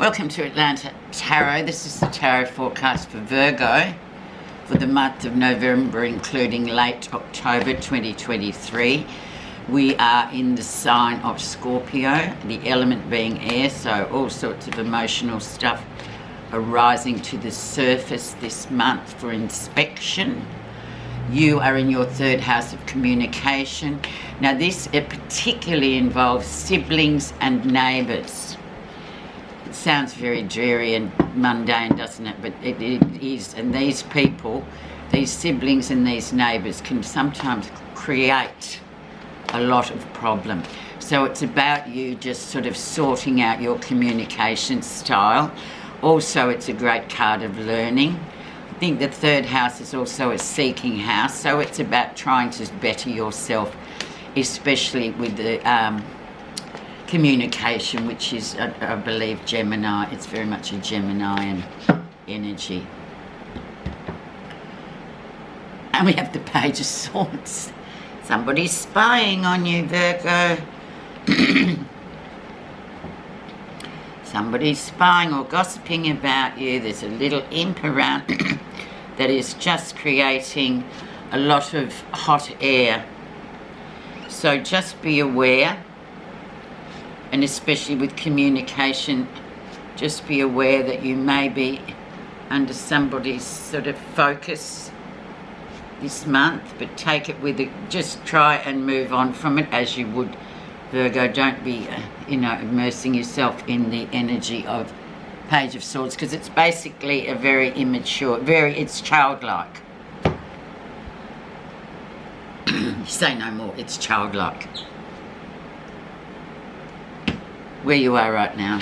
Welcome to Atlanta Tarot. This is the tarot forecast for Virgo for the month of November, including late October 2023. We are in the sign of Scorpio, the element being air, so all sorts of emotional stuff arising to the surface this month for inspection. You are in your third house of communication. Now it particularly involves siblings and neighbours. It sounds very dreary and mundane, doesn't it? But it is. And these people, these siblings and these neighbours can sometimes create a lot of problem. So it's about you just sort of sorting out your communication style. Also, it's a great card of learning. I think the third house is also a seeking house, so it's about trying to better yourself, especially with the communication, which is, I believe, Gemini. It's very much a Gemini energy. And we have the Page of Swords. Somebody's spying on you, Virgo. Somebody's spying or gossiping about you. There's a little imp around that is just creating a lot of hot air. So just be aware, and especially with communication, just be aware that you may be under somebody's sort of focus this month, but take it with it. Just try and move on from it as you would, Virgo. Don't be, immersing yourself in the energy of Page of Swords, because it's basically a very immature, it's childlike. Say no more, it's childlike. Where you are right now.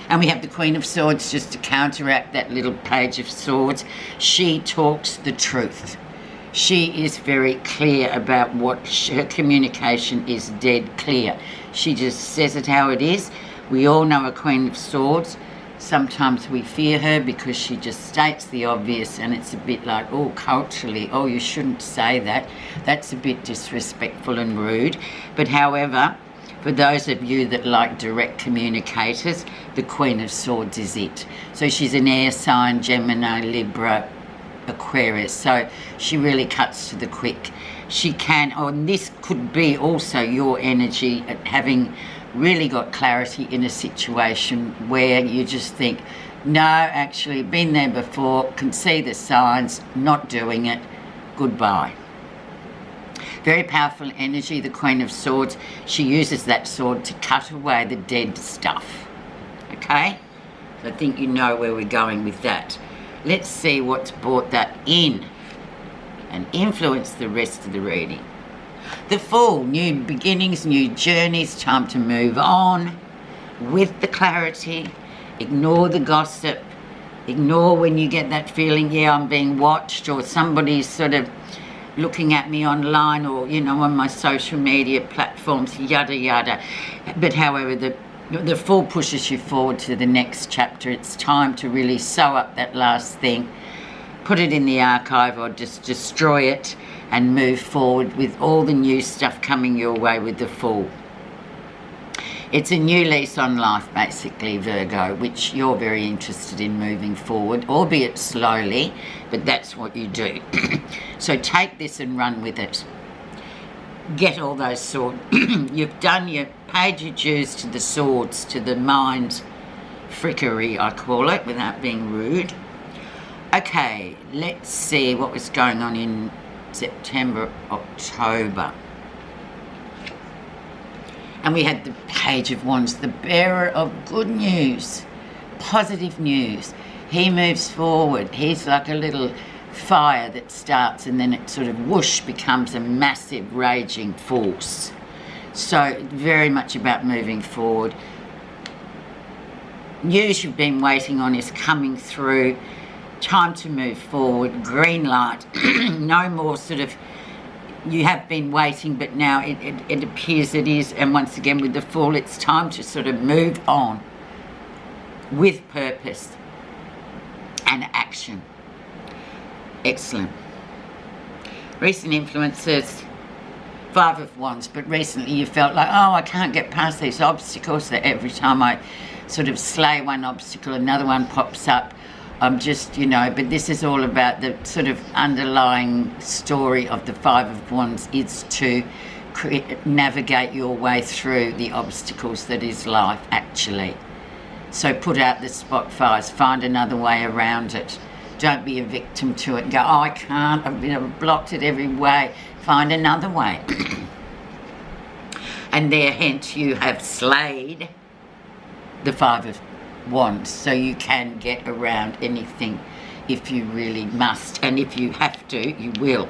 And we have the Queen of Swords just to counteract that little Page of Swords. She talks the truth. She is very clear about what her communication is, dead clear. She just says it how it is. We all know a Queen of Swords. Sometimes we fear her because she just states the obvious, and it's a bit like, oh, culturally, oh, you shouldn't say that. That's a bit disrespectful and rude. But however, for those of you that like direct communicators, the Queen of Swords is it. So she's an air sign, Gemini, Libra, Aquarius, so she really cuts to the quick. She can, and this could be also your energy at having really got clarity in a situation where you just think, no, actually, been there before, can see the signs, not doing it, goodbye. Very powerful energy, the Queen of Swords. She uses that sword to cut away the dead stuff. Okay? So I think you know where we're going with that. Let's see what's brought that in and influenced the rest of the reading. The Fool, new beginnings, new journeys, time to move on with the clarity. Ignore the gossip. Ignore when you get that feeling, yeah, I'm being watched, or somebody's sort of looking at me online, or on my social media platforms, yada yada. But however, the Fool pushes you forward to the next chapter. It's time to really sew up that last thing, put it in the archive, or just destroy it and move forward with all the new stuff coming your way with the Fool. It's a new lease on life, basically, Virgo, which you're very interested in moving forward, albeit slowly, but that's what you do. So take this and run with it. Get all those swords. You've paid your dues to the swords, to the mind frickery, I call it, without being rude. Okay, let's see what was going on in September, October. And we had the Page of Wands, the bearer of good news, positive news. He moves forward. He's like a little fire that starts and then it sort of whoosh becomes a massive raging force. So very much about moving forward. News you've been waiting on is coming through. Time to move forward. Green light. No more sort of, you have been waiting, but now it appears it is. And once again with the Fool, it's time to sort of move on with purpose and action. Excellent. Recent influences, Five of Wands, but recently you felt like, oh, I can't get past these obstacles that every time I sort of slay one obstacle, another one pops up. I'm just, you know, but this is all about the sort of underlying story of the Five of Wands is to navigate your way through the obstacles that is life, actually. So put out the spot fires, find another way around it. Don't be a victim to it and go, oh, I can't, I've blocked it every way. Find another way. And there, hence, you have slayed the Five of Wands, so you can get around anything if you really must, and if you have to, you will.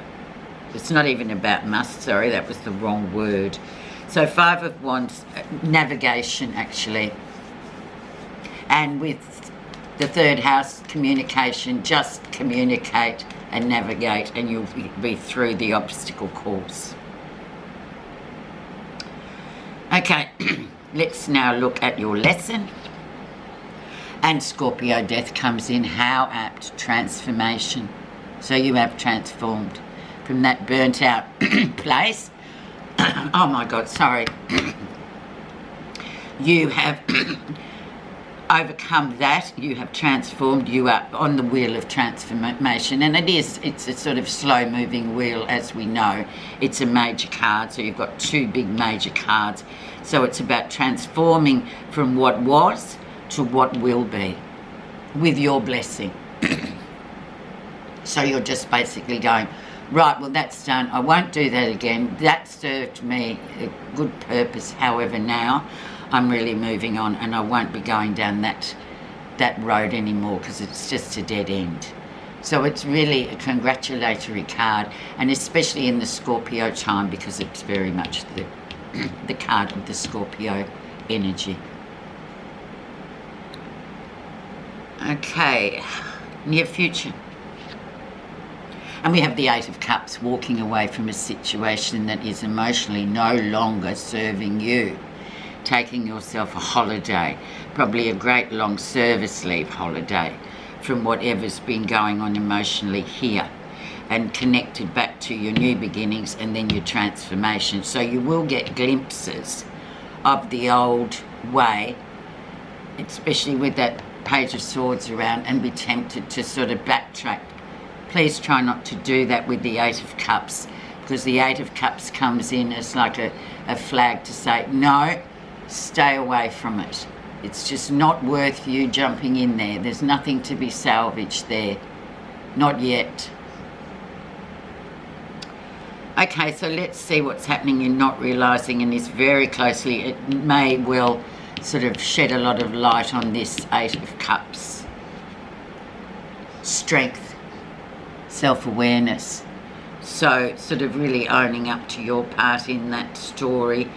It's not even about must, sorry, that was the wrong word. So Five of Wands, navigation actually, and with the third house, communication, just communicate and navigate and you'll be through the obstacle course. Okay, let's now look at your lesson. And Scorpio, death comes in. How apt? Transformation. So you have transformed from that burnt out place. Oh my God, sorry. You have overcome that. You have transformed. You are on the wheel of transformation. And it's a sort of slow moving wheel, as we know. It's a major card. So you've got two big major cards. So it's about transforming from what was to what will be with your blessing. So you're just basically going, right, well, that's done. I won't do that again. That served me a good purpose. However, now I'm really moving on and I won't be going down that road anymore because it's just a dead end. So it's really a congratulatory card, and especially in the Scorpio time because it's very much the card of the Scorpio energy. Okay, near future. And we have the Eight of Cups, walking away from a situation that is emotionally no longer serving you. Taking yourself a holiday, probably a great long service leave holiday from whatever's been going on emotionally here, and connected back to your new beginnings and then your transformation. So you will get glimpses of the old way, especially with that Page of Swords around, and be tempted to sort of backtrack. Please try not to do that with the Eight of Cups, because the Eight of Cups comes in as like a flag to say, no, stay away from it. It's just not worth you jumping in there. There's nothing to be salvaged there. Not yet. Okay, so let's see what's happening in not realising, and this very closely. It may well sort of shed a lot of light on this Eight of Cups. Strength, self-awareness. So sort of really owning up to your part in that story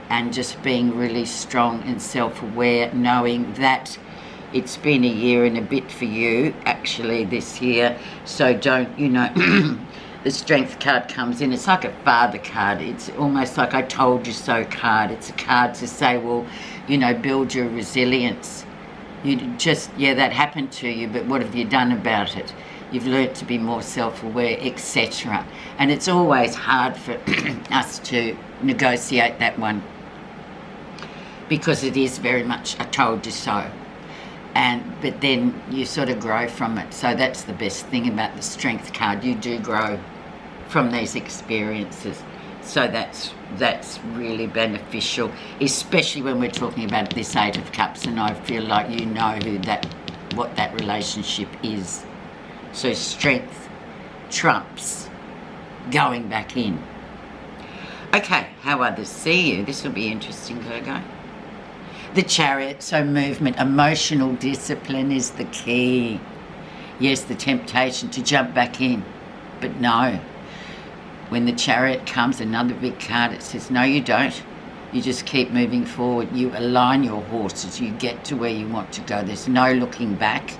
and just being really strong and self-aware, knowing that it's been a year and a bit for you, actually, this year. So don't, you know, the Strength card comes in. It's like a father card. It's almost like I told you so card. It's a card to say, well, you know, build your resilience. You just, yeah, that happened to you, but what have you done about it? You've learnt to be more self-aware, etc. And it's always hard for us to negotiate that one, because it is very much I told you so. But then you sort of grow from it. So that's the best thing about the Strength card. You do grow from these experiences. So that's really beneficial, especially when we're talking about this Eight of Cups, and I feel like you know what that relationship is. So Strength trumps going back in. Okay, how others see you. This will be interesting, Virgo. The Chariot, so movement, emotional discipline is the key. Yes, the temptation to jump back in, but no. When the Chariot comes, another big card, it says, no, you don't. You just keep moving forward. You align your horses. You get to where you want to go. There's no looking back.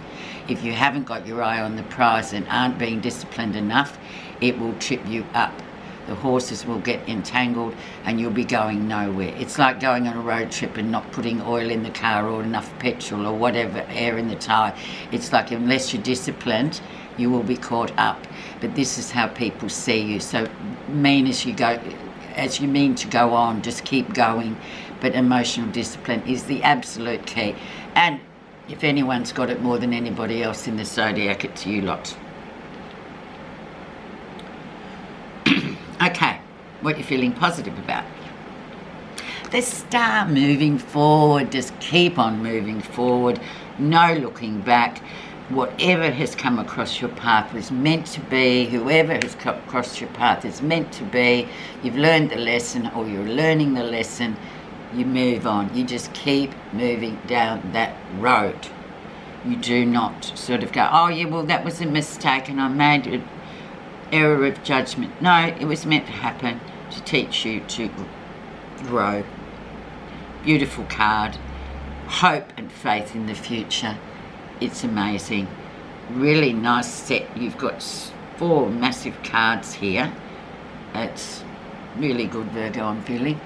If you haven't got your eye on the prize and aren't being disciplined enough, it will trip you up. The horses will get entangled and you'll be going nowhere. It's like going on a road trip and not putting oil in the car or enough petrol or whatever, air in the tyre. It's like unless you're disciplined, you will be caught up. But this is how people see you. So as you mean to go on, just keep going. But emotional discipline is the absolute key. And if anyone's got it more than anybody else in the zodiac, it's you lot. Okay, what you're feeling positive about? The star moving forward, just keep on moving forward, no looking back. Whatever has come across your path was meant to be. Whoever has come across your path is meant to be. You've learned the lesson, or you're learning the lesson. You move on. You just keep moving down that road. You do not sort of go, oh yeah, well that was a mistake and I made an error of judgment. No, it was meant to happen to teach you to grow. Beautiful card. Hope and faith in the future. It's amazing. Really nice set. You've got 4 massive cards here. It's really good, Virgo, I'm feeling.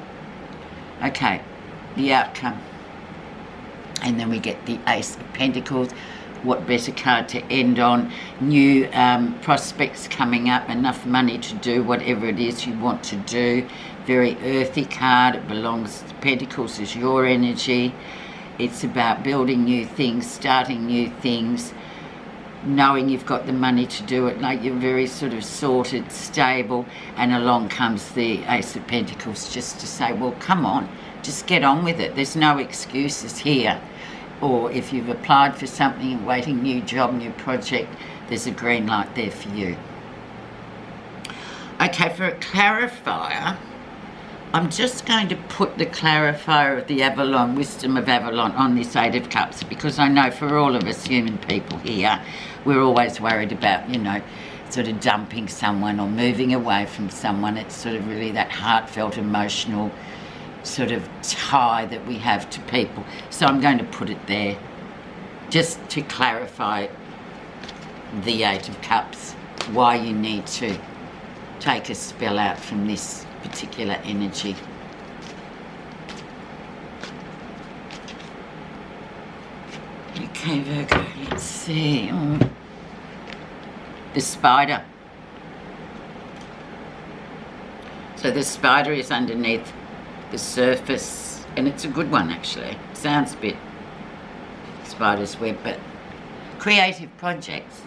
Okay, the outcome. And then we get the Ace of Pentacles. What better card to end on? New prospects coming up, enough money to do whatever it is you want to do. Very earthy card. It belongs to Pentacles, is your energy. It's about building new things, starting new things, knowing you've got the money to do it, like you're very sort of sorted, stable, and along comes the Ace of Pentacles just to say, well, come on, just get on with it. There's no excuses here. Or if you've applied for something and waiting, new job, new project, there's a green light there for you. Okay, for a clarifier, I'm just going to put the clarifier of the Avalon, Wisdom of Avalon, on this 8 of Cups, because I know for all of us human people here, we're always worried about, you know, sort of dumping someone or moving away from someone. It's sort of really that heartfelt, emotional sort of tie that we have to people. So I'm going to put it there just to clarify the 8 of Cups, why you need to take a spell out from this particular energy. Okay, Virgo, let's see. The spider. So the spider is underneath the surface, and it's a good one actually. Sounds a bit spider's web, but creative projects.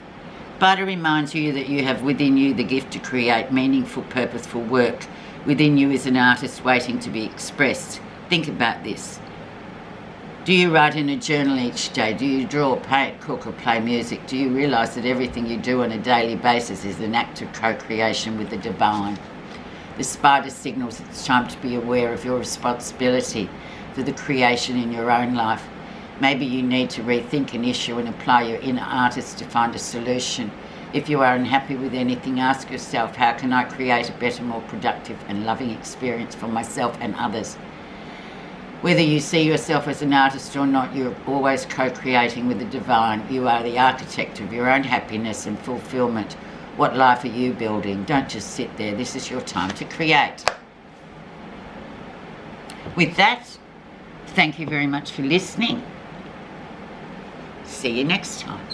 Spider reminds you that you have within you the gift to create meaningful, purposeful work. Within you is an artist waiting to be expressed. Think about this. Do you write in a journal each day? Do you draw, paint, cook, or play music? Do you realise that everything you do on a daily basis is an act of co-creation with the divine? The spider signals it's time to be aware of your responsibility for the creation in your own life. Maybe you need to rethink an issue and apply your inner artist to find a solution. If you are unhappy with anything, ask yourself, how can I create a better, more productive and loving experience for myself and others? Whether you see yourself as an artist or not, you're always co-creating with the divine. You are the architect of your own happiness and fulfillment. What life are you building? Don't just sit there. This is your time to create. With that, thank you very much for listening. See you next time.